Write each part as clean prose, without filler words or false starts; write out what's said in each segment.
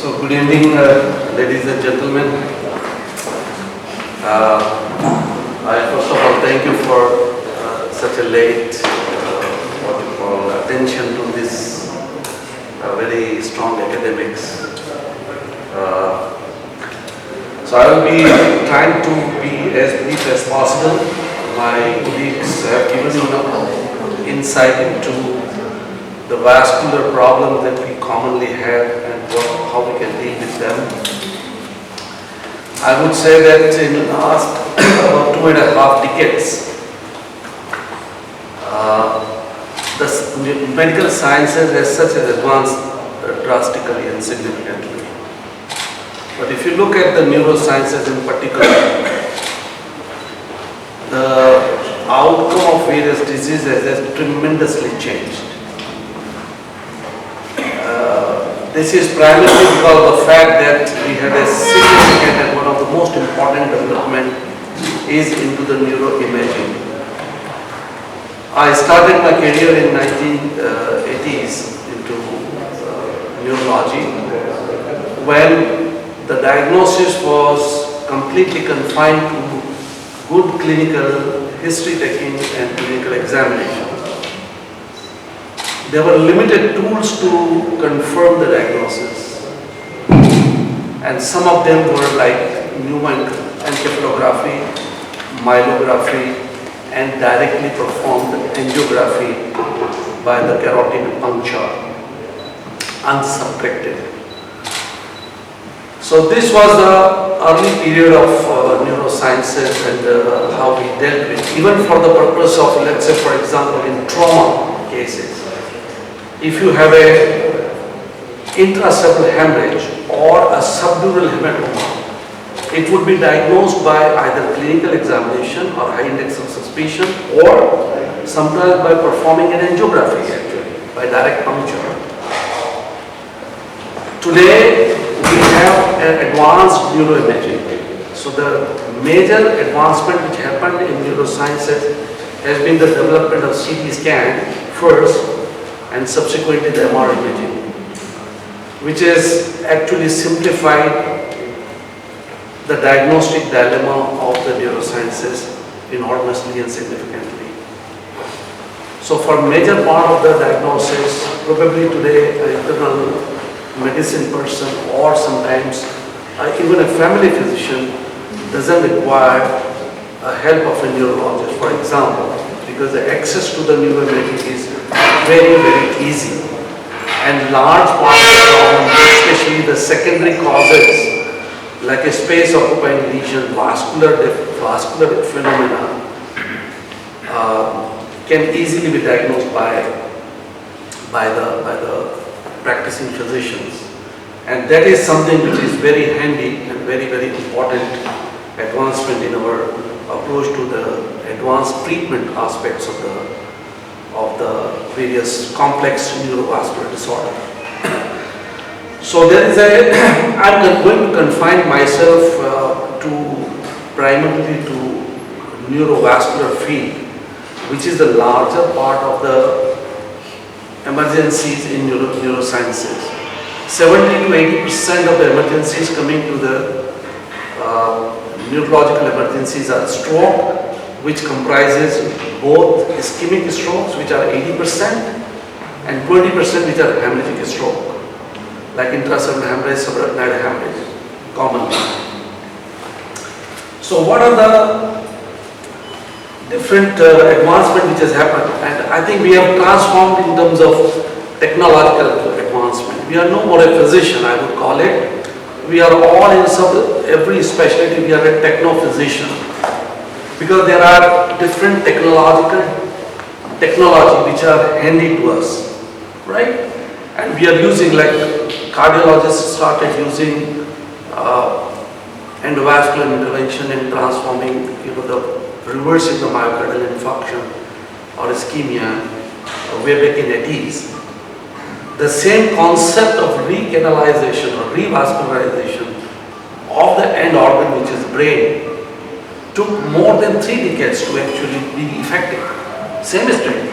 So good evening, ladies and gentlemen. I first of all thank you for such a late attention to this very strong academics. So I will be trying to be as brief as possible. My colleagues have given enough insight into the vascular problems that we commonly have and how we can deal with them. I would say that in the last about 2.5 decades, the medical sciences has such an advanced drastically and significantly. But if you look at the neurosciences in particular, the outcome of various diseases has tremendously changed. This is primarily because of the fact that we had a significant and one of the most important development is into the neuroimaging. I started my career in 1980s into neurology when the diagnosis was completely confined to good clinical history taking and clinical examination. There were limited tools to confirm the diagnosis, and some of them were like neuroencephalography, myelography, and directly performed angiography by the carotid puncture, unsubtracted. So this was the early period of neurosciences and how we dealt with, even for the purpose of, let's say for example, in trauma cases. If you have a intracranial hemorrhage or a subdural hematoma, it would be diagnosed by either clinical examination or high index of suspicion, or sometimes by performing an angiography actually, by direct puncture. Today, we have an advanced neuroimaging. So the major advancement which happened in neurosciences has been the development of CT scan first, and subsequently the MR imaging, which has actually simplified the diagnostic dilemma of the neurosciences enormously and significantly. So for major part of the diagnosis, probably today an internal medicine person or sometimes even a family physician doesn't require a help of a neurologist, for example, because the access to the neuroimaging is very, very easy. And large part of the problem, especially the secondary causes, like a space occupying lesion, vascular phenomena, can easily be diagnosed by the practicing physicians. And that is something which is very handy and very, very important advancement in our approach to the advanced treatment aspects of the various complex neurovascular disorder. So there is I'm going to confine myself primarily to neurovascular field, which is the larger part of the emergencies in neurosciences. 70 to 80% of the emergencies coming to the neurological emergencies are stroke, which comprises both ischemic strokes, which are 80%, and 20% which are hemorrhagic stroke, like intracranial hemorrhage, subarachnoid hemorrhage, commonly. So what are the different advancement which has happened? And I think we have transformed in terms of technological advancement. We are no more a physician, I would call it. We are all in every specialty, we are a techno-physician. Because there are different technology which are handy to us, right? And we are using, like cardiologists started using endovascular intervention and transforming, reversing the myocardial infarction or ischemia way back in 80s. The same concept of recanalization or revascularization of the end organ, which is brain, took more than 3 decades to actually be effective. Same strategy.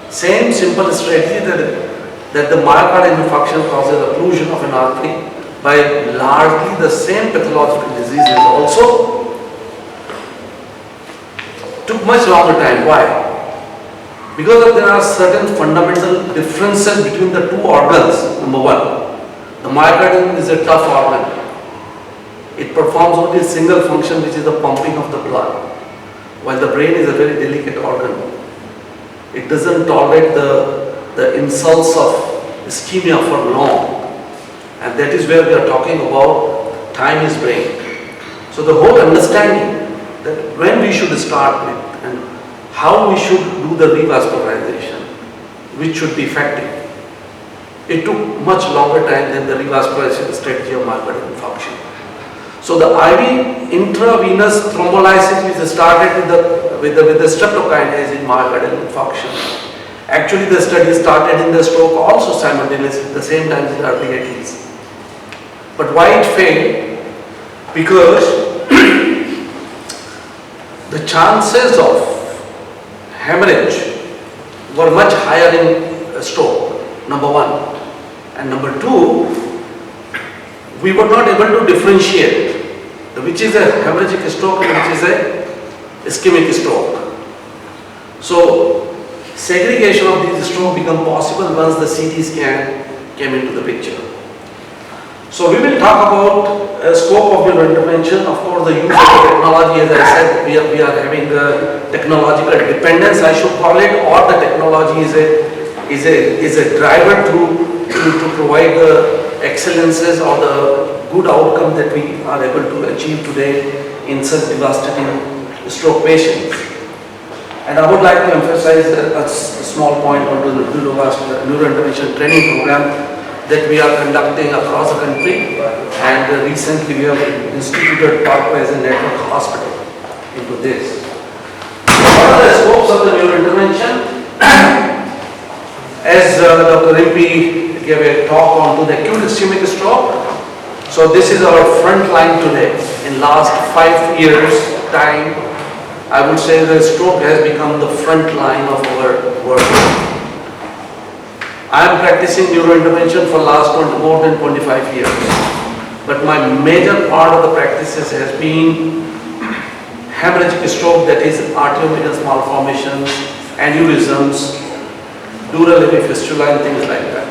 Same simple strategy that that the myocardial infarction causes occlusion of an artery by largely the same pathological diseases also took much longer time. Why? Because there are certain fundamental differences between the two organs. Number one, the myocardium is a tough organ. It performs only a single function, which is the pumping of the blood, while the brain is a very delicate organ. It doesn't tolerate the insults of ischemia for long, and that is where we are talking about time is brain. So the whole understanding that when we should start with and how we should do the revascularization, which should be effective, it took much longer time than the revascularization strategy of myocardial infarction. So the IV intravenous thrombolysis which started with the streptokinase in myocardial infarction. Actually, the study started in the stroke also simultaneously at the same time in the early 80s. But why it failed? Because the chances of hemorrhage were much higher in stroke, number one. And number two, we were not able to differentiate which is a hemorrhagic stroke and which is a ischemic stroke. So segregation of these strokes become possible once the CT scan came into the picture. So we will talk about scope of neurointervention. Of course, the use of the technology, as I said, we are having the technological dependence, I should call it, or the technology is a driver to provide the excellences or the good outcome that we are able to achieve today in such devastating stroke patients. And I would like to emphasize a small point on the Neurovascular neurointervention training program that we are conducting across the country, and recently we have instituted PARCO as a network hospital into this. What are the scopes of the neurointervention? As Dr. Rimpi gave a talk on to the acute ischemic stroke, so this is our front line today. In last 5 years time, I would say the stroke has become the front line of our work. I am practicing neurointervention for last more than 25 years. But my major part of the practices has been hemorrhagic stroke, that is arteriovenous malformations, aneurysms, dural fistula and things like that,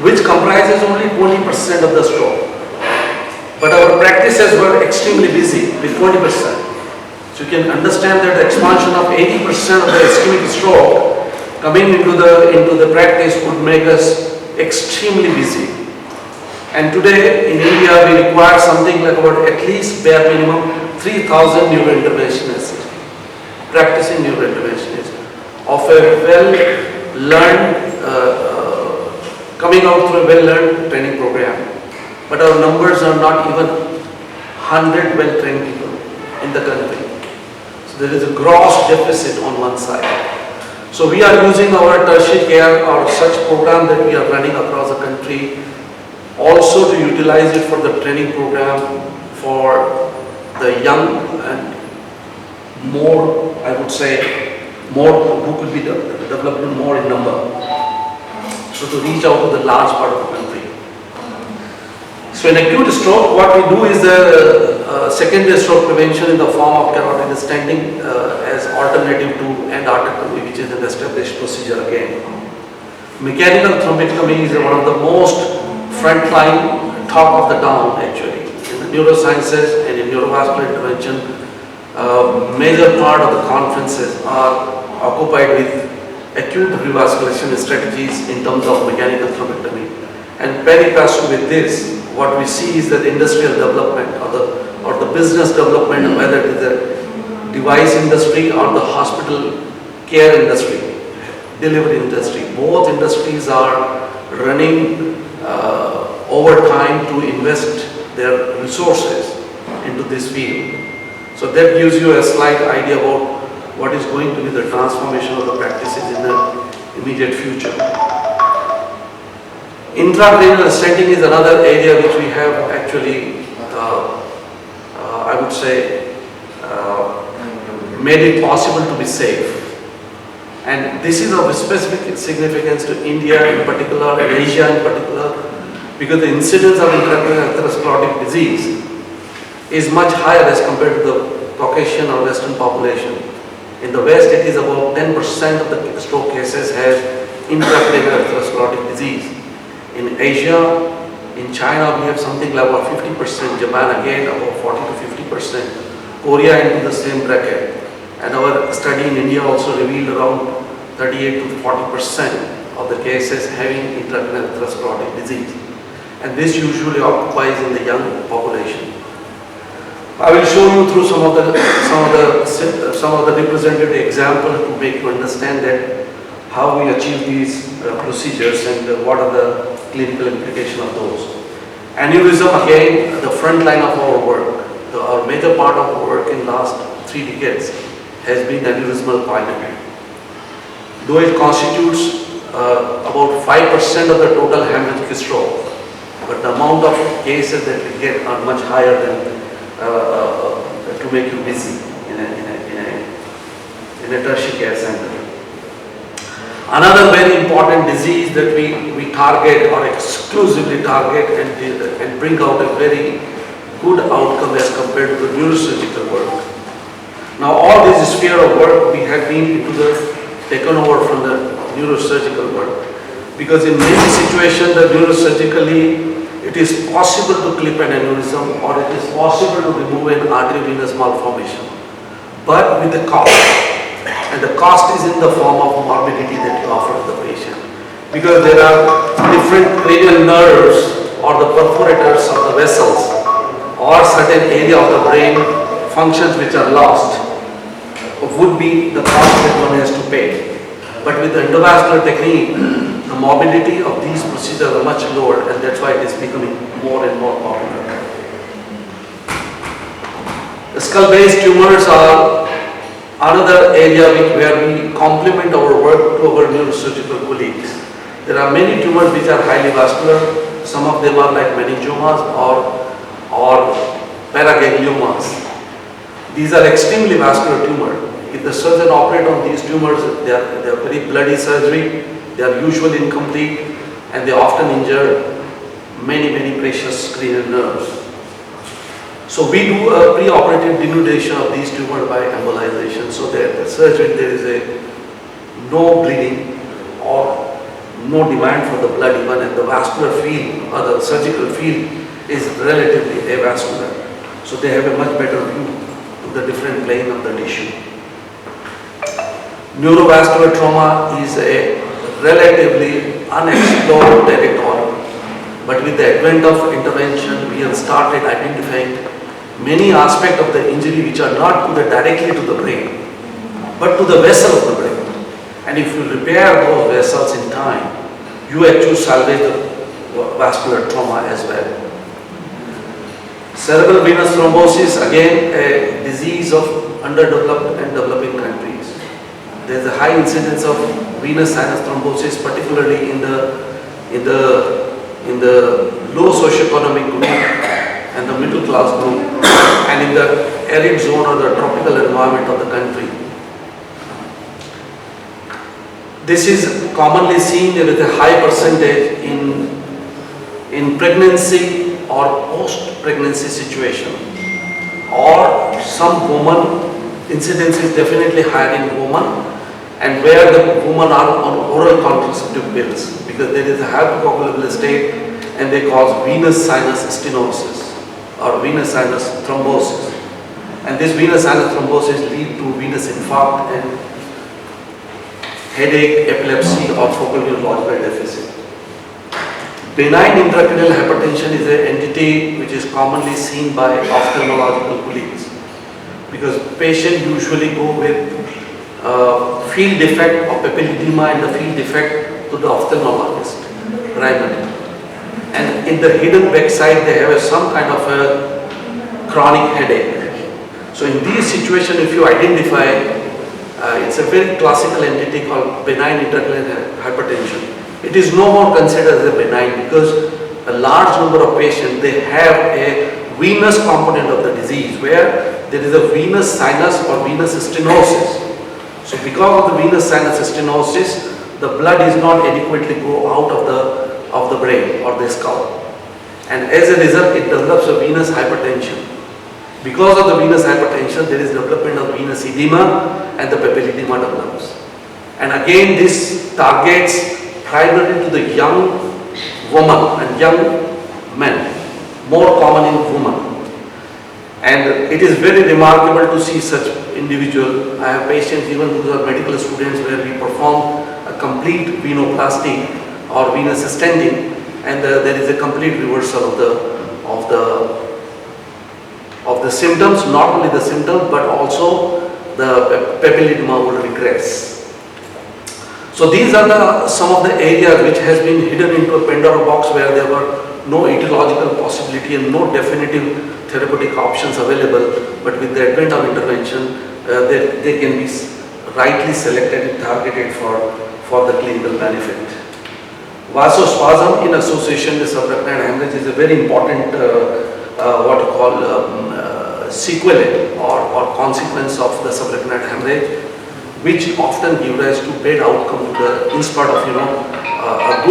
which comprises only 20% of the stroke. But our practices were extremely busy with 20%. So you can understand that the expansion of 80% of the ischemic stroke coming into the practice would make us extremely busy. And today in India we require something like about at least bare minimum 3,000 neurointerventionists, practicing neurointerventionists of a well-learned, coming out through a well-learned training program. But our numbers are not even 100 well-trained people in the country. So there is a gross deficit on one side. So we are using our tertiary care or such program that we are running across the country also to utilize it for the training program for the young and more, I would say, more who could be developed more in number. So to reach out to the large part of the country. So in acute stroke, what we do is the secondary stroke prevention in the form of carotid stenting as alternative to endarterectomy, which is an established procedure again. Mechanical thrombectomy is one of the most frontline, top of the town actually. In the neurosciences and in neurovascular intervention, major part of the conferences are occupied with acute revascularization strategies in terms of mechanical thrombectomy. And pari passu with this, what we see is that industrial development or the business development, whether it is the device industry or the hospital care industry, delivery industry, both industries are running over time to invest their resources into this field. So that gives you a slight idea about what is going to be the transformation of the practices in the immediate future. Intracranial stenting is another area which we have actually, I would say, made it possible to be safe. And this is of specific significance to India in particular and Asia in particular, because the incidence of intracranial atherosclerotic disease is much higher as compared to the Caucasian or Western population. In the West, it is about 10% of the stroke cases have intracranial atherosclerotic disease. In Asia, in China, we have something like about 50%, Japan again about 40 to 50%, Korea into the same bracket. And our study in India also revealed around 38 to 40% of the cases having intracranial atherosclerotic disease. And this usually occupies in the young population. I will show you through some of the representative examples to make you understand that how we achieve these procedures and what are the clinical implications of those. Aneurysm, again, the front line of our work. Our major part of our work in last 3 decades has been aneurysmal pyometry. Though it constitutes about 5% of the total hemorrhagic stroke, but the amount of cases that we get are much higher than to make you busy in a tertiary care center. Another very important disease that we target or exclusively target and bring out a very good outcome as compared to the neurosurgical work. Now all this sphere of work we have been taken over from the neurosurgical work, because in many situations the neurosurgically it is possible to clip an aneurysm or it is possible to remove an arteriovenous malformation, but with the cost. And the cost is in the form of morbidity that you offer to the patient, because there are different cranial nerves or the perforators of the vessels or certain area of the brain functions which are lost would be the cost that one has to pay. But with the endovascular technique, the morbidity of these procedures are much lower, and that's why it is becoming more and more popular. The skull-based tumors are another area where we complement our work to our neurosurgical colleagues. There are many tumors which are highly vascular. Some of them are like meningiomas or paragangliomas. These are extremely vascular tumors. If the surgeon operates on these tumors, they are very bloody surgery. They are usually incomplete, and they often injure many precious cranial nerves. So we do a pre-operative denudation of these tumors by embolization, so that the surgery there is no bleeding or no demand for the blood even, and the vascular field or the surgical field is relatively avascular. So they have a much better view of the different plane of the tissue. Neurovascular trauma is a relatively unexplored territory, but with the advent of intervention, we have started identifying many aspects of the injury which are not directly to the brain, but to the vessel of the brain. And if you repair those vessels in time, you actually salvage the vascular trauma as well. Cerebral venous thrombosis, again a disease of underdeveloped and developing countries. There is a high incidence of venous sinus thrombosis, particularly in the low socioeconomic group and the middle class group, and in the arid zone or the tropical environment of the country. This is commonly seen with a high percentage in pregnancy or post-pregnancy situation, or some women. Incidence is definitely higher in women, and where the women are on oral contraceptive pills, because there is a hypocoagulable state and they cause venous sinus stenosis or venous sinus thrombosis, and this venous sinus thrombosis lead to venous infarct and headache, epilepsy or focal neurological deficit. Benign intracranial hypertension is an entity which is commonly seen by ophthalmological colleagues, because patients usually go with field defect of papilledema and the field defect to the ophthalmologist primarily. And in the hidden backside they have some kind of a chronic headache. So in these situations, if you identify, it's a very classical entity called benign intracranial hypertension. It is no more considered as a benign, because a large number of patients, they have a venous component of the disease where there is a venous sinus or venous stenosis So because of the venous sinus stenosis, the blood is not adequately go out of the brain or the skull. And as a result, it develops a venous hypertension. Because of the venous hypertension, there is development of venous edema and the papilledema develops. And again, this targets primarily to the young woman and young men, more common in women. And it is very remarkable to see such individual. I have patients, even who are medical students, where we perform a complete venoplasty or venous stenting, and there is a complete reversal of the symptoms, not only the symptoms, but also the papilledema will regress. So these are some of the areas which has been hidden into a Pandora box, where there were no etiological possibility and no definitive therapeutic options available, but with the advent of intervention, they can be rightly selected and targeted for the clinical benefit. Vasospasm in association with subarachnoid hemorrhage is a very important what you call sequelae or consequence of the subarachnoid hemorrhage, which often give rise to bad outcome to the, in spite of a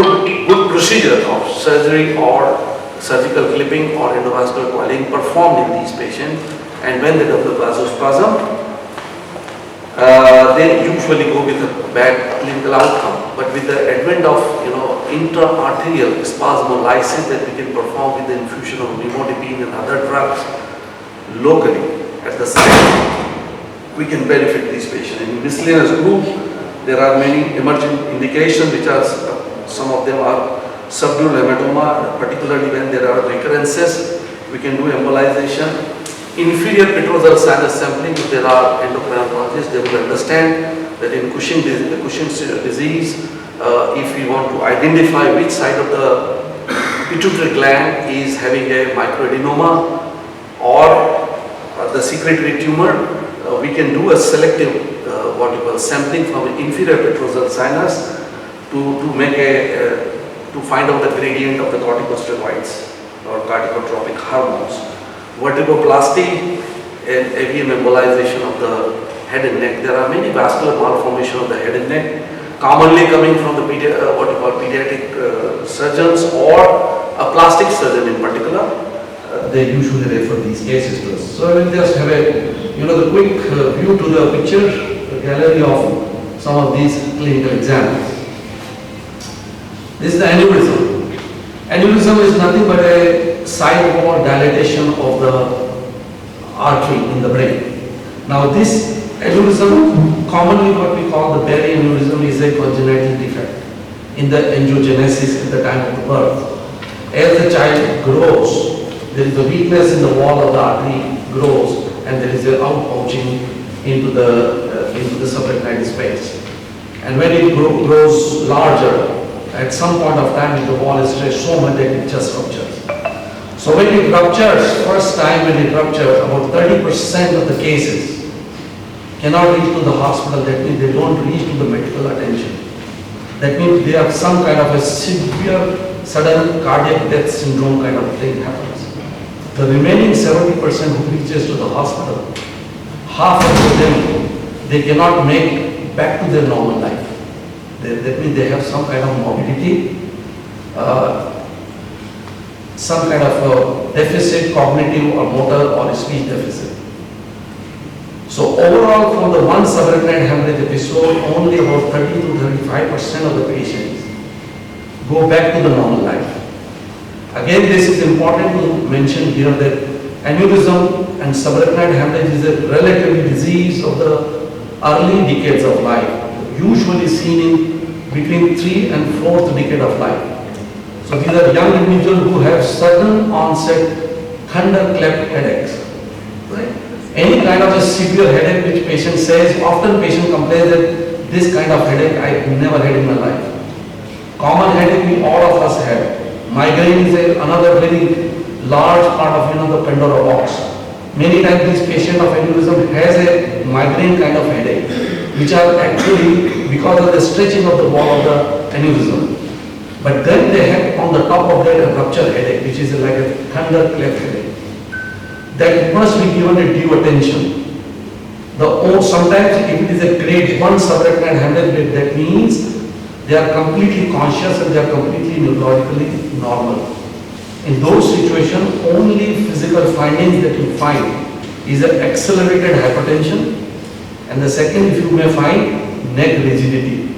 good procedure of surgery or surgical clipping or endovascular coiling performed in these patients. And when they develop vasospasm, they usually go with a bad clinical outcome. But with the advent of intra-arterial spasmolysis that we can perform with the infusion of nimodipine and other drugs locally at the site, we can benefit these patients. In miscellaneous group, there are many emerging indications, which are some of them are subdural hematoma, particularly when there are recurrences. We can do embolization. Inferior petrosal sinus sampling, if there are endocrinologists, they will understand that in Cushing's disease, if we want to identify which side of the pituitary gland is having a microadenoma or the secretory tumor, we can do a selective what you call sampling from inferior petrosal sinus to make to find out the gradient of the corticosteroids or corticotropic hormones. Vertebroplasty and AVM embolization of the head and neck. There are many vascular malformation of the head and neck, commonly coming from the what you call pediatric surgeons or a plastic surgeon in particular. They usually refer these cases to us. So I will just have a the quick view to the picture, the gallery of some of these clinical examples. This is the aneurysm. Aneurysm is nothing but a side wall dilatation of the artery in the brain. Now this aneurysm, commonly what we call the berry aneurysm, is a congenital defect in the angiogenesis at the time of the birth. As the child grows, there is a weakness in the wall of the artery grows, and there is an outpouching into the subarachnoid space. And when it grows larger, at some point of time the wall is stretched so much that it just ruptures. So when it ruptures, first time when it ruptures, about 30% of the cases cannot reach to the hospital. That means they don't reach to the medical attention. That means they have some kind of a severe sudden cardiac death syndrome kind of thing happens. The remaining 70% who reaches to the hospital, half of them, they cannot make back to their normal life. That means they have some kind of morbidity, some kind of deficit, cognitive or motor or speech deficit. So overall, for the one subarachnoid hemorrhage episode, only about 30 to 35% of the patients go back to the normal life. Again, this is important to mention here that aneurysm and subarachnoid hemorrhage is a relatively disease of the early decades of life, usually seen in between 3 and 4th decade of life. So these are young individuals who have sudden onset thunderclap headaches. Right? Any kind of a severe headache which patient says, often patient complains that this kind of headache I never had in my life. Common headache we all of us have. Migraine is another very large part of the Pandora box. Many times this patient of aneurysm has a migraine kind of headache, which are actually because of the stretching of the wall of the aneurysm. But then they have on the top of that a rupture headache, which is like a thunderclap headache. That must be given a due attention. Sometimes if it is a grade 1 subarachnoid hemorrhage, that means they are completely conscious and they are completely neurologically normal. In those situations, only physical findings that you find is an accelerated hypertension, and the second, if you may find, neck rigidity.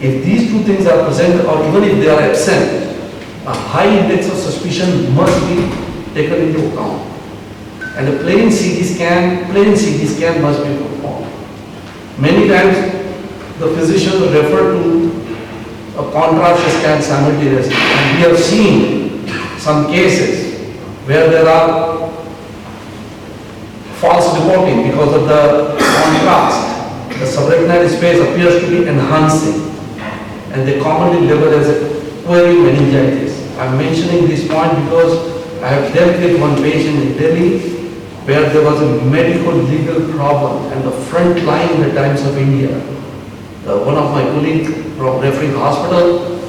If these two things are present, or even if they are absent, a high index of suspicion must be taken into account. And a plain CT scan must be performed. Many times the physician will refer to a contrast scan simultaneously. And we have seen some cases where there are false reporting because of the contrast. The subarachnoid space appears to be enhancing, and they commonly labeled as a query meningitis. I'm mentioning this point because I have dealt with one patient in Delhi where there was a medical legal problem, and the front line in the Times of India, one of my colleagues from referring hospital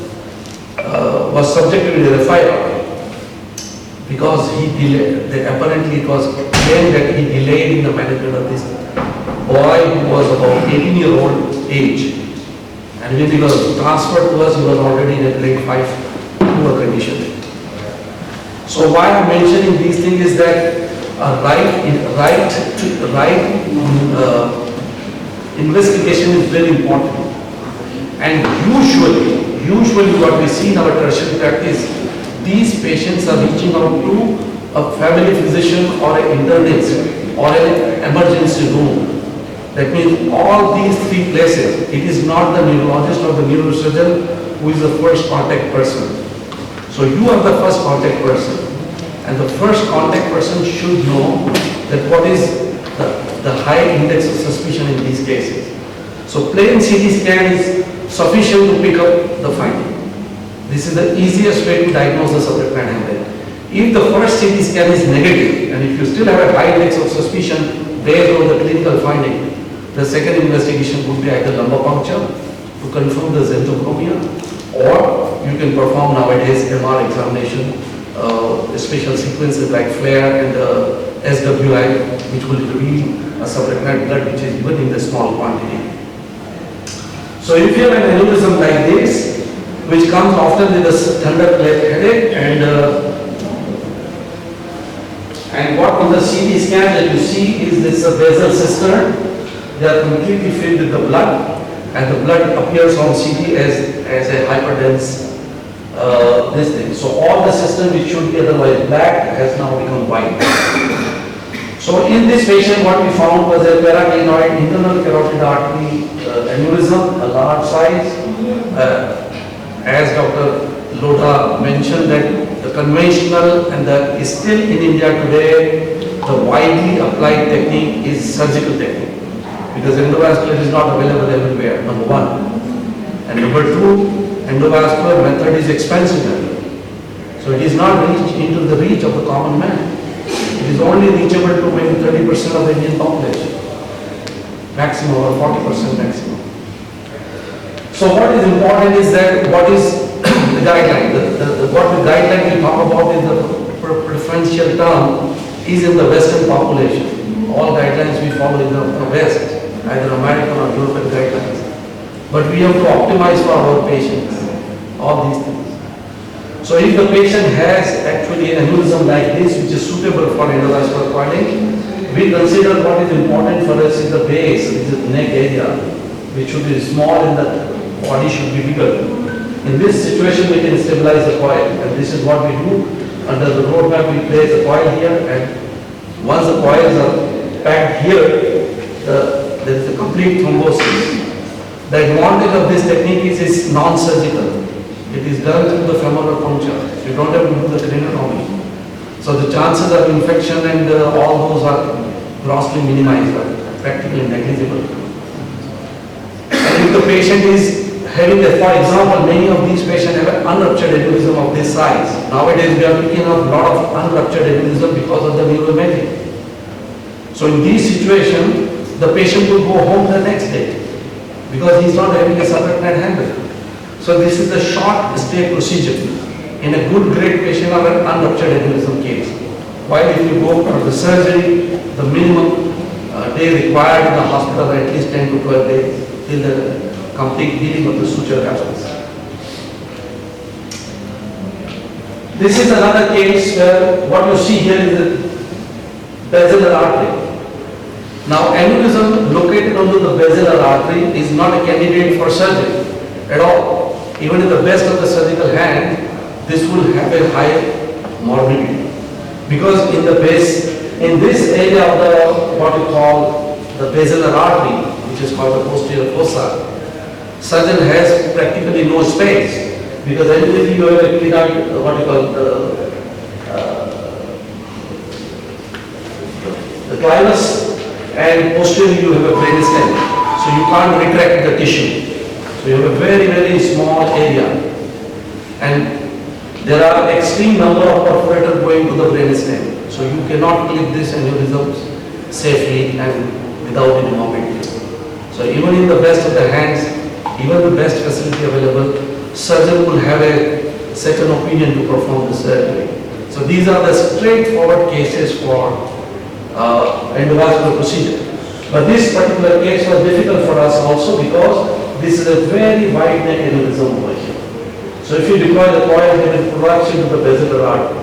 was subjected to a FIR because he delayed. Apparently it was claimed that he delayed in the management of this boy who was about 18-year-old age, and when he was transferred to us, he was already in a grade 5 poor condition. So why I'm mentioning these things is that investigation is very important. And usually what we see in our tertiary practice, these patients are reaching out to a family physician or an internist or an emergency room. That means all these three places, it is not the neurologist or the neurosurgeon who is the first contact person. So you are the first contact person. And the first contact person should know that what is the high index of suspicion in these cases. So plain CT scan is sufficient to pick up the finding. This is the easiest way to diagnose the subarachnoid hemorrhage. If the first CT scan is negative, and if you still have a high index of suspicion based on the clinical finding, the second investigation would be either lumbar puncture to confirm the xanthochromia, or you can perform nowadays MR examination, special sequences like FLAIR and SWI, which will reveal a subarachnoid blood which is even in the small quantity. So if you have an aneurysm like this, which comes often with a thunderclap headache, and what on the CT scan that you see is this basal cistern. They are completely filled with the blood, and the blood appears on CT as a hyperdense this thing. So all the cistern which should be otherwise black has now become white. So in this patient what we found was a paraclinoid internal carotid artery aneurysm, a large size. As Dr. Lodha mentioned, that the conventional and is still in India today, the widely applied technique is surgical technique, because endovascular is not available everywhere, number one. And number two, endovascular method is expensive method. So it is not reached into the reach of the common man. It is only reachable to maybe 30% of the Indian population, maximum, or 40% maximum. So what is important is that what is the guideline? What the guideline we talk about is the preferential term is in the Western population. All guidelines we follow in the West, either American or European guidelines. But we have to optimize for our patients, all these things. So if the patient has actually an aneurysm like this, which is suitable for endovascular coiling, we consider what is important for us is the base, which is the neck area, which should be small and the body should be bigger. In this situation, we can stabilize the coil, and this is what we do. Under the roadmap, we place the coil here, and once the coils are packed here, there is a complete thrombosis. The advantage of this technique is it's non-surgical. It is done through the femoral puncture. You don't have to do the craniotomy. So the chances of infection and all those are grossly minimized, practically negligible. And if the patient is having, for example, many of these patients have an unruptured aneurysm of this size. Nowadays we are picking up a lot of unruptured aneurysm because of the neuroimaging. So in these situations, the patient will go home the next day because he's not having a subarachnoid hemorrhage. So this is the short stay procedure in a good grade patient or an unruptured aneurysm case. While if you go for the surgery, the minimum they require in the hospital at least 10 to 12 days till the complete healing of the suture happens. This is another case where what you see here is the basilar artery. Now, aneurysm located onto the basilar artery is not a candidate for surgery at all. Even in the best of the surgical hand, this will have a high morbidity. Because in the base, in this area of the, what you call the basilar artery, which is called the posterior fossa, surgeon has practically no space. Because anyway you have a clear, what you call the clivus, and posteriorly you have a brainstem. So you can't retract the tissue. So you have a very, very small area. And there are extreme number of perforators going to the brainstem. So you cannot clip this aneurysm safely and without any morbidity. So even in the best of the hands, even the best facility available, surgeon will have a second opinion to perform the surgery. So these are the straightforward cases for endovascular procedure. But this particular case was difficult for us also because this is a very wide neck aneurysm over here. So if you deploy the coil, they will collapse into the basilar artery.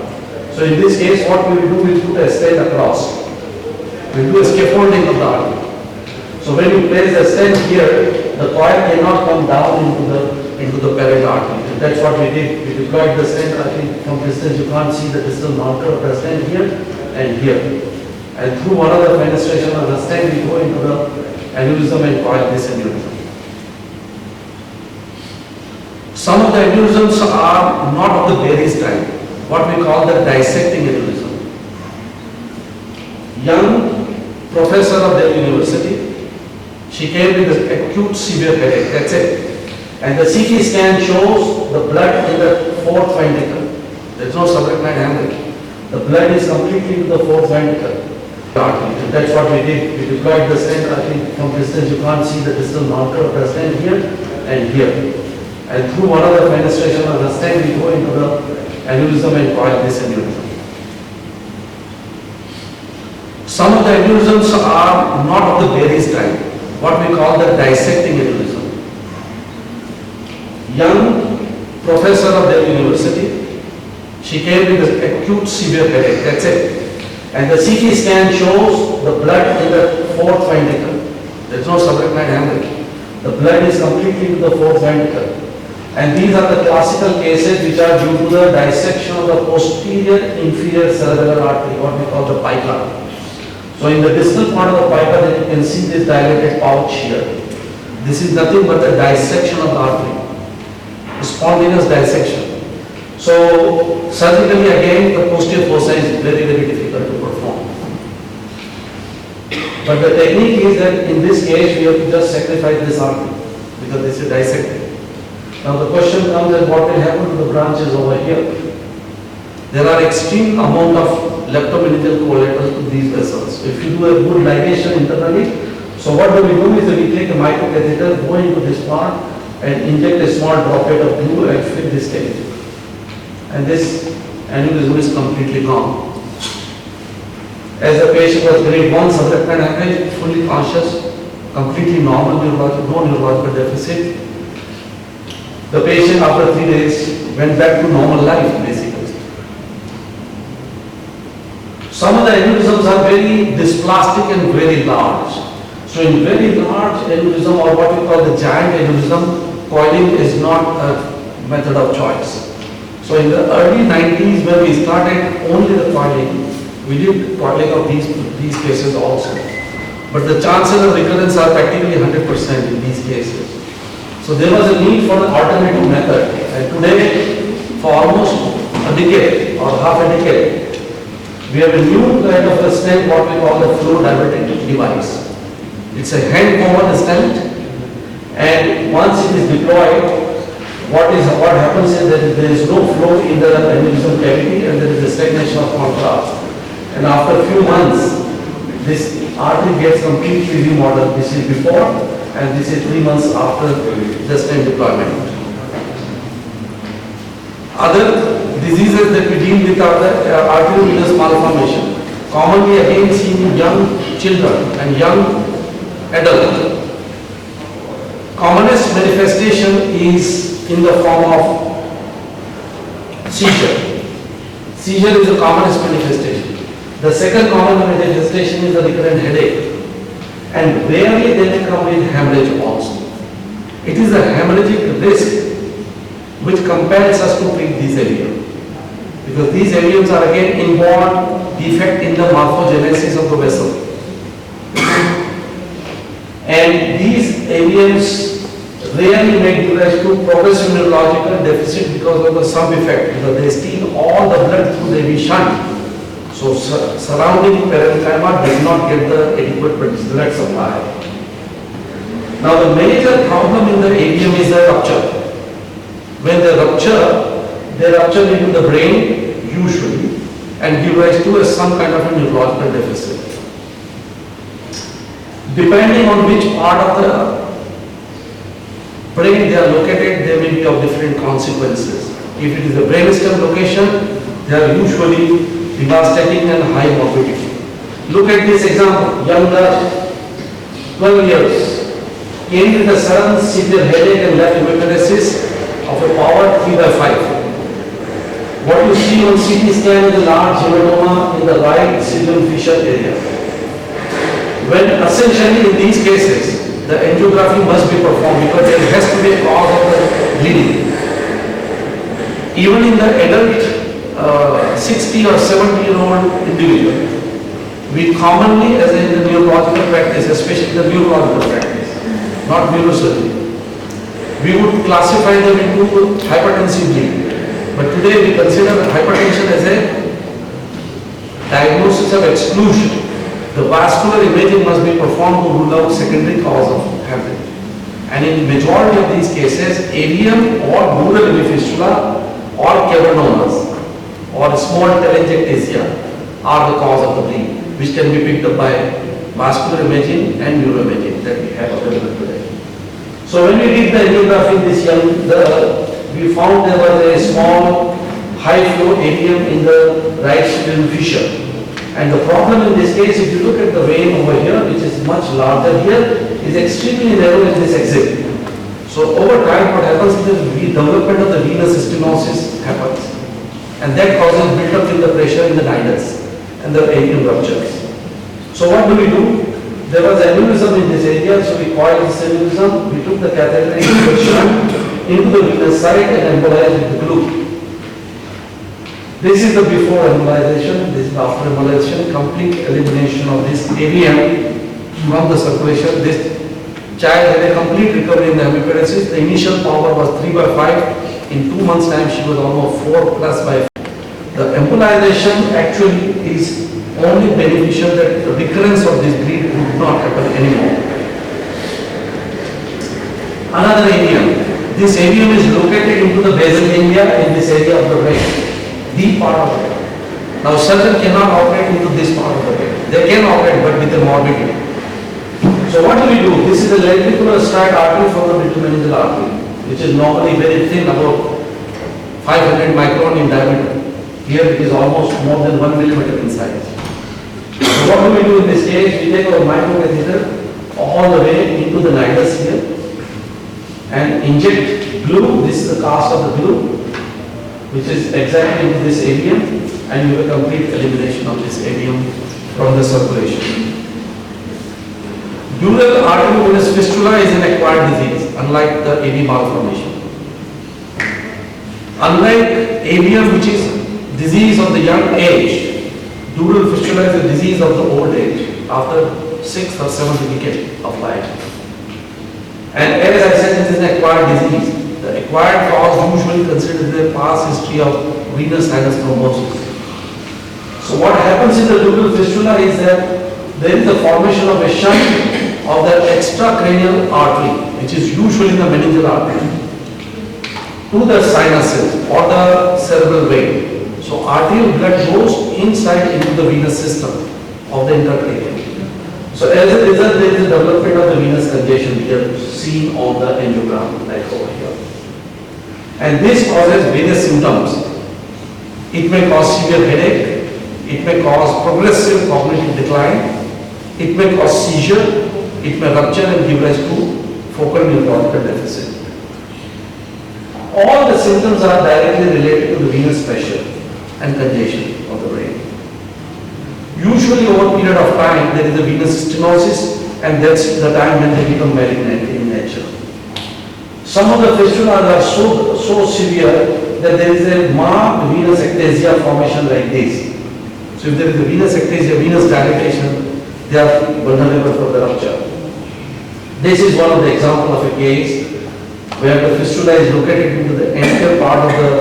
So in this case, what we will do is put a stent across. We will do a scaffolding of the artery. So when you place the stent here, the coil cannot come down into the parent artery. And that's what we did. We deployed the stent. I think from distance you can't see the distal marker of the stent here and here. And through one of the fenestration of the stent, we go into the aneurysm and coil this aneurysm. Some of the aneurysms are not of the Berry's type, what we call the dissecting aneurysm. Young professor of their university, she came with an acute severe headache, that's it. And the CT scan shows the blood in the fourth ventricle. There is no subarachnoid hemorrhage. The blood is completely in the fourth ventricle. And that's what we did. We deployed the stent. I think from distance you can't see the distal marker of the stent here and here. And through one of the fenestration of the stent, we go into the aneurysm and coil this aneurysm. Some of the aneurysms are not of the Berry's type, what we call the dissecting aneurysm. Young professor of their university, she came with an acute severe headache, that's it. And the CT scan shows the blood in the fourth ventricle. There is no subarachnoid hemorrhage. The blood is completely in the fourth ventricle. And these are the classical cases which are due to the dissection of the posterior inferior cerebellar artery, what we call the pica. So in the distal part of the pica, that you can see this dilated pouch here. This is nothing but a dissection of the artery, spontaneous dissection. So surgically again, the posterior fossa is very, very difficult to perform. But the technique is that in this case, we have to just sacrifice this artery because this is dissected. Now the question comes that what will happen to the branches over here? There are extreme amount of leptomeningeal collaterals to these vessels. If you do a good ligation internally, so what do? Is that we take a microcatheter, go into this part and inject a small droplet of glue and fill this cavity. And this aneurysm is completely gone. As the patient was grade 1 subarachnoid hemorrhage, fully conscious, completely normal, no neurological deficit. The patient after 3 days went back to normal life basically. Some of the aneurysms are very dysplastic and very large. So in very large aneurysm or what we call the giant aneurysm, coiling is not a method of choice. So in the early 90s when we started only the coiling, we did coiling of these cases also. But the chances of recurrence are practically 100% in these cases. So there was a need for an alternative method, and today, for almost a decade or half a decade, we have a new kind of a stent, what we call the flow diverting device. It's a hand-woven stent, and once it is deployed, what happens is that there is no flow in the aneurysm cavity, and there is a stagnation of contrast. And after a few months, this artery gets completely remodeled. This is before, and this is 3 months after the stent deployment. Other diseases that we deal with are the arteriovenous malformation, commonly again seen in young children and young adults, commonest manifestation is in the form of seizure. Seizure is the commonest manifestation. The second common manifestation is the recurrent headache, and rarely they may come with hemorrhage also. It is the hemorrhagic risk which compels us to treat these areas, because these areas are again inborn defect in the morphogenesis of the vessel, and these areas rarely may give rise to progressive neurological deficit because of the sub effect, because they steal all the blood through the AV shunt. So surrounding parenchyma does not get the adequate blood supply. Now the major problem in the AVM is the rupture. When they rupture into the brain usually and give rise to some kind of a neurological deficit. Depending on which part of the brain they are located, they may be of different consequences. If it is a brainstem location, they are usually devastating and high morbidity. Look at this example. Young girl, 12 years, came with a sudden severe headache and left hematosis of a power 3/5. What you see on CT scan is a large hematoma in the right cilium fissure area. When essentially in these cases, the angiography must be performed because there has to be a cause of the bleeding. Even in the adult 60 or 70-year-old individual, we commonly, as in the neurological practice, especially the neurological practice, not neurosurgery, we would classify them into hypertensive bleeding. But today we consider hypertension as a diagnosis of exclusion. The vascular imaging must be performed to rule out secondary cause of hemorrhage. And in the majority of these cases, AVM or dural fistula or cavernomas or small telangiectasia are the cause of the bleed, which can be picked up by vascular imaging and neuroimaging that we have available today. So when we did the angiography in this young girl, we found there was a small high flow AVM in the right cilium fissure. And the problem in this case, if you look at the vein over here, which is much larger here, is extremely narrow in this exit. So over time what happens is the development of the venous stenosis happens. And that causes build-up in the pressure in the nidus and the AVM ruptures. So what do? There was aneurysm in this area, so we coiled this aneurysm, we took the catheter into the venous side and embolized with the glue. This is the before embolization, this is the after embolization, complete elimination of this AVM from the circulation. This child had a complete recovery in the hemiparesis. The initial power was 3/5. In 2 months' time, she was almost 4+5. The embolization actually is only beneficial that the recurrence of this bleed would not happen anymore. Another AVM. This AVM is located into the basal ganglia in this area of the brain, deep part of the brain. Now surgeon cannot operate into this part of the brain. They can operate but with a morbidity. So what do? This is a lenticular stride artery from the middle artery, which is normally very thin, about 500 micron in diameter. Here it is almost more than 1 millimeter in size. So what do in this case? We take our microcatheter all the way into the nidus here and inject glue. This is the cast of the glue, which is exactly into this AVM, and you have a complete elimination of this AVM from the circulation. Dural arteriovenous fistula is an acquired disease, unlike the AV malformation. Unlike AVM, which is disease of the young age, dural fistula is a disease of the old age, after 6th or 7th decade of life. And as I said, it is an acquired disease. The acquired cause usually considers the past history of venous sinus thrombosis. So what happens in the dural fistula is that there is the formation of a shunt of the extracranial artery, which is usually the meningeal artery, to the sinuses or the cerebral vein. So arterial blood goes inside into the venous system of the intracranial. So as a result, there is a development of the venous congestion here seen on the angiogram, like over here. And this causes various symptoms. It may cause severe headache, it may cause progressive cognitive decline, It may cause seizure, it may rupture and give rise to focal neurological deficit. All the symptoms are directly related to the venous pressure and congestion of the brain. Usually over a period of time there is a venous stenosis, and that's the time when they become malignant in nature. Some of the fistulas are so severe that there is a marked venous ectasia formation like this. So if there is a venous ectasia, venous dilatation, they are vulnerable for the rupture. This is one of the example of a case where the fistula is located into the anterior part of the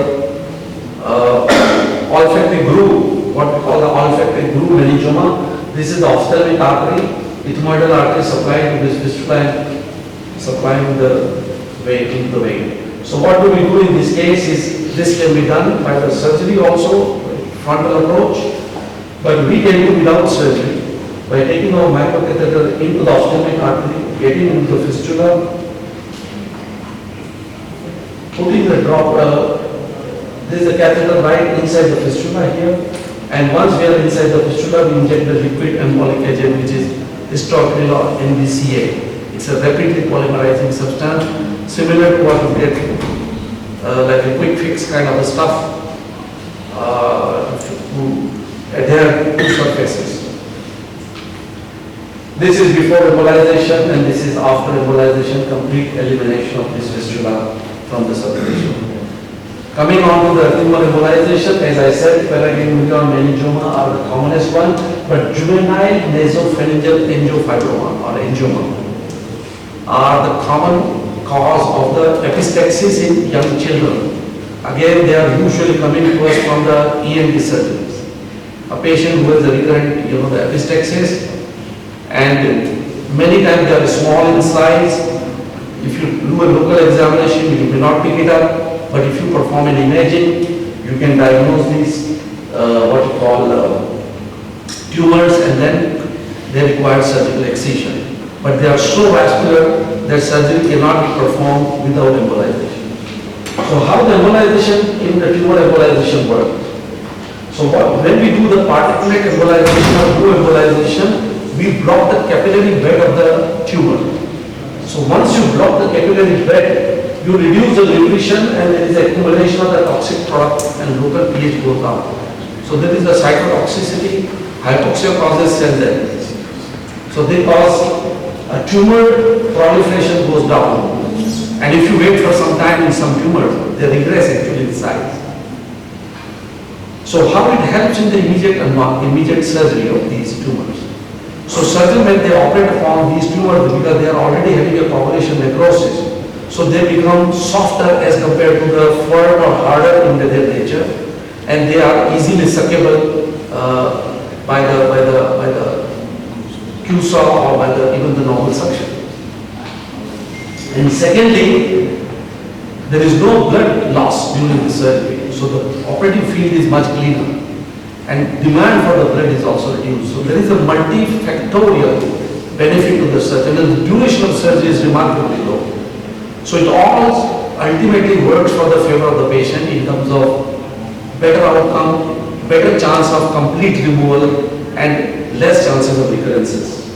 olfactory groove, what we call the olfactory groove meningioma. This is the ophthalmic artery, ethmoidal artery supplying to this fistula and supplying the vein into the vein. So what do we do in this case is, this can be done by the surgery also, frontal approach, but we can do without surgery by taking our microcatheter into the ophthalmic artery, getting into the fistula, putting the drop, this is the catheter right inside the fistula here, and once we are inside the fistula, we inject the liquid embolic agent, which is historically or NBCA. It's a rapidly polymerizing substance, similar to what you get like a quick fix kind of a stuff to adhere to surfaces. This is before embolization and this is after embolization, complete elimination of this fistula from the circulation. Coming on to the tumor embolization, as I said, paraganglioma meningioma are the commonest one, but juvenile nasopharyngeal angiofibroma or angioma are the common cause of the epistaxis in young children. Again, they are usually coming to us from the ENT surgeons. A patient who has a recurrent, the epistaxis, and many times they are small in size. If you do a local examination, you may not pick it up, but if you perform an imaging, you can diagnose these what you call tumors, and then they require surgical excision. But they are so vascular that surgery cannot be performed without embolization. So how the embolization in the tumor embolization works? So when we do the particulate embolization or blue embolization, we block the capillary bed of the tumor. So once you block the capillary bed, you reduce the nutrition and there is accumulation of the toxic product and local pH goes down. So there is the cytotoxicity, hypoxia causes cell death. So they cause a tumor proliferation goes down. And if you wait for some time in some tumors, they regress actually in size. So how it helps in the immediate surgery of these tumors? So surgeons, when they operate upon these tumors, because they are already having a population necrosis, so they become softer as compared to the firm or harder in their nature, and they are easily suckable by the Q-saw or by even the normal suction. And secondly, there is no blood loss during the surgery, so the operating field is much cleaner. And demand for the blood is also reduced. So there is a multifactorial benefit to the surgeon, and the duration of surgery is remarkably low. So it all ultimately works for the favor of the patient in terms of better outcome, better chance of complete removal, and less chances of recurrences.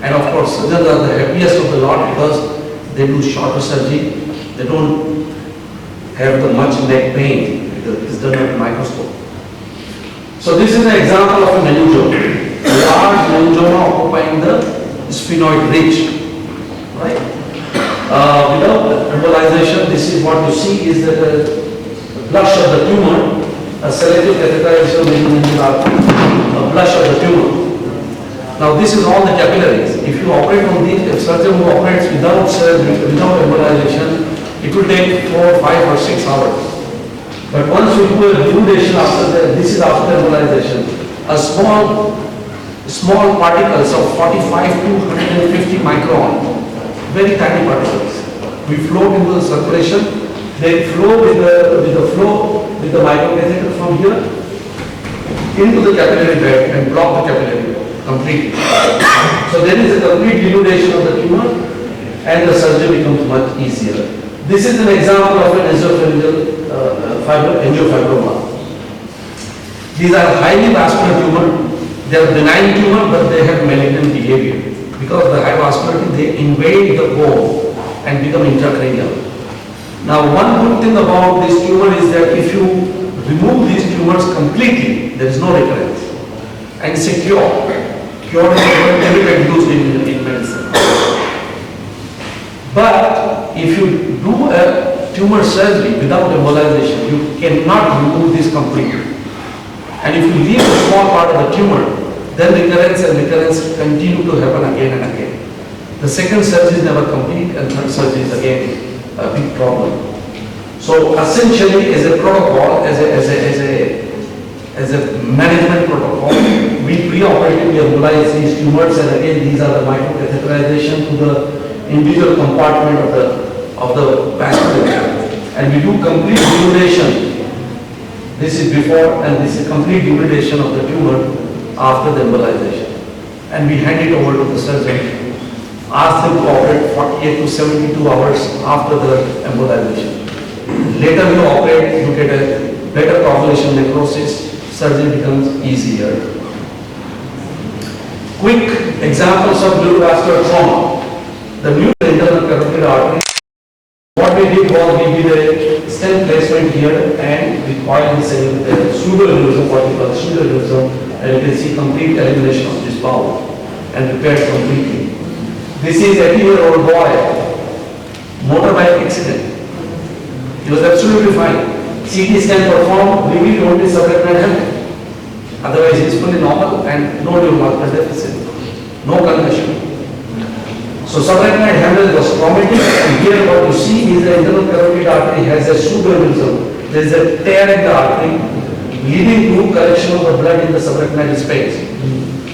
And of course, surgeons are the happiest of the lot because they do shorter surgery. They don't have the much neck pain because it's done at microscope. So this is an example of a meningioma, a large meningioma occupying the sphenoid ridge, right? Without embolization, this is what you see is that the blush of the tumor, a selective catheterization a blush of the tumor. Now this is all the capillaries. If you operate on these, a surgeon who operates without surgery, without embolization, it will take 4, 5 or 6 hours. But once you do a denudation after that, this is after embolization, a small particles of 45 to 150 micron, very tiny particles. We float into the circulation, they flow with the microcatheter from here into the capillary bed and block the capillary bed completely. So there is a complete denudation of the tumor and the surgery becomes much easier. This is an example of an esophageal angiofibroma. These are highly vascular tumor They are benign tumor, but they have malignant behavior. Because of the high vascularity, they invade the bone and become intracranial. Now, one good thing about this tumor is that if you remove these tumors completely, there is no recurrence. And it's a cure. Cure is never get used in medicine. But if you do a tumor surgery without embolization, you cannot remove this completely. And if you leave a small part of the tumor, then recurrence and recurrence continue to happen again and again. The second surgery is never complete, and third surgery is again a big problem. So essentially, as a protocol, as a management protocol, we pre-operatively embolize these tumors, and again these are the microcatheterization to the individual compartment of the vasculature, and we do complete denudation. This is before, and this is complete denudation of the tumor after the embolization, and we hand it over to the surgeon. Ask them to operate 48 to 72 hours after the embolization. Later you operate, you get a better coagulation necrosis, surgery becomes easier. Quick examples of neurovascular trauma. The new internal carotid artery. What we did was we did a stent placement here, and we coiled this in with a pseudo-aneurysm, what we call pseudo-aneurysm, and you can see complete elimination of this bowel and repaired completely. This is a 8-year-old boy, motorbike accident. He was absolutely fine. CT scan performed, revealed only subarachnoid hemorrhage. Otherwise, he is fully normal and no neuromuscular deficit, no concussion. So subarachnoid hemorrhage was traumatic, and here what you see is the internal carotid artery has a pseudo-aneurysm. There is a tear in the artery, leading to collection of the blood in the subarachnoid space.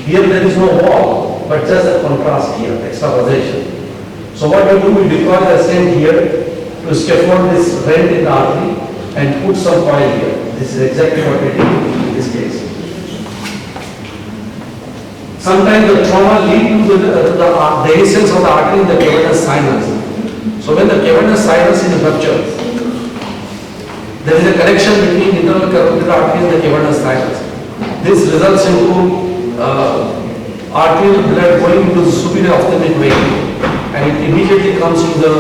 Here there is no wall, but just a contrast here, extravasation. So what we do, we deploy the stent here to scaffold this rent in the artery and put some coil here. This is exactly what we did in this case. Sometimes the trauma leads to the dehiscence of the artery in the cavernous sinus. So when the cavernous sinus is ruptured, there is a connection between internal carotid artery and the cavernous sinus. This results into arterial blood going into the superior ophthalmic vein, and it immediately comes to the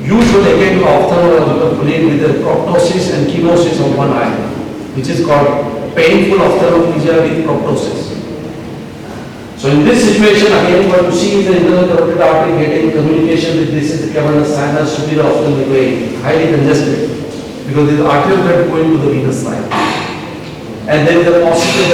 usual again ophthalmological plane with the proptosis and kenosis of one eye, which is called painful ophthalmoplegia with proptosis. So in this situation, again what you see is the internal carotid artery getting communication with this is the cavernous sinus, superior ophthalmic vein, highly congested, because there is arterial blood going to the venous side. And there is a possibility